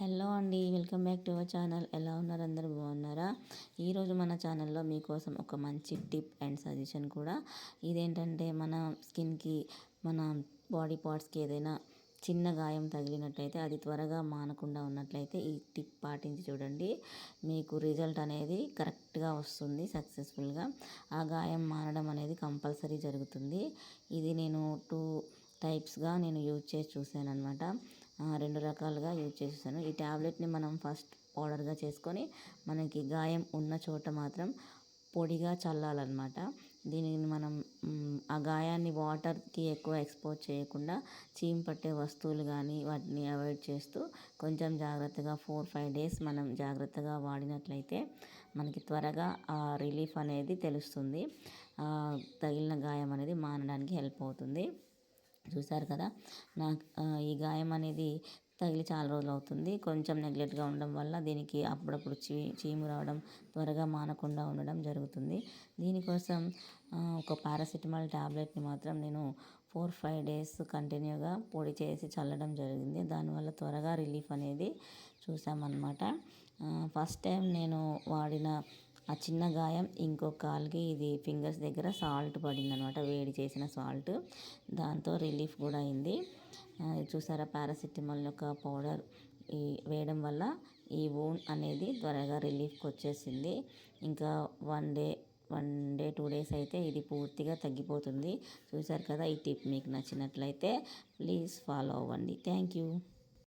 Hello అండి, welcome back to our channel. ఎలా ఉన్నారు? అందరూ బాగున్నారా? ఈరోజు మన ఛానల్లో మీకోసం ఒక మంచి టిప్ అండ్ సజెషన్ కూడా. ఇదేంటంటే మన స్కిన్కి, మన బాడీ పార్ట్స్కి ఏదైనా చిన్న గాయం తగిలినట్లయితే అది త్వరగా మానకుండా ఉన్నట్లయితే ఈ టిప్ పాటించి చూడండి. మీకు రిజల్ట్ అనేది కరెక్ట్గా వస్తుంది, సక్సెస్ఫుల్గా. ఆ గాయం మానడం అనేది కంపల్సరీ జరుగుతుంది. ఇది నేను 2 టైప్స్గా నేను యూజ్ చేసి చూసాను అనమాట. 2 రకాలుగా యూజ్ చేసేసాను. ఈ ట్యాబ్లెట్ని మనం ఫస్ట్ పౌడర్గా చేసుకొని మనకి గాయం ఉన్న చోట మాత్రం పొడిగా చల్లాలన్నమాట. దీనిని మనం ఆ గాయాన్ని వాటర్కి ఎక్కువ ఎక్స్పోజ్ చేయకుండా చీమ్ పట్టే వస్తువులు కానీ వాటిని అవాయిడ్ చేస్తూ కొంచెం జాగ్రత్తగా 4-5 డేస్ మనం జాగ్రత్తగా వాడినట్లయితే మనకి త్వరగా ఆ రిలీఫ్ అనేది తెలుస్తుంది. తగిలిన గాయం అనేది మానడానికి హెల్ప్ అవుతుంది. చూసారు కదా, నాకు ఈ గాయం అనేది తగిలి చాలా రోజులు అవుతుంది. కొంచెం నెగ్లెక్ట్గా ఉండడం వల్ల దీనికి అప్పుడప్పుడు చీము రావడం, త్వరగా మానకుండా ఉండడం జరుగుతుంది. దీనికోసం ఒక పారాసిటమాల్ ట్యాబ్లెట్ని మాత్రం నేను 4-5 డేస్ కంటిన్యూగా పొడి చేసి చల్లడం జరిగింది. దానివల్ల త్వరగా రిలీఫ్ అనేది చూసామన్నమాట. ఫస్ట్ టైం నేను వాడిన ఆ చిన్న గాయం ఇంకో కాలుకి ఇది ఫింగర్స్ దగ్గర సాల్ట్ పడిందనమాట, వేడి చేసిన సాల్ట్. దాంతో రిలీఫ్ కూడా అయింది. చూసారా, పారాసిటమాల్ యొక్క పౌడర్ వేయడం వల్ల ఈ వూండ్ అనేది త్వరగా రిలీఫ్కి వచ్చేసింది. ఇంకా 1 డే 2 డేస్ అయితే ఇది పూర్తిగా తగ్గిపోతుంది. చూసారు కదా, ఈ టిప్ మీకు నచ్చినట్లయితే ప్లీజ్ ఫాలో అవ్వండి. Thank you.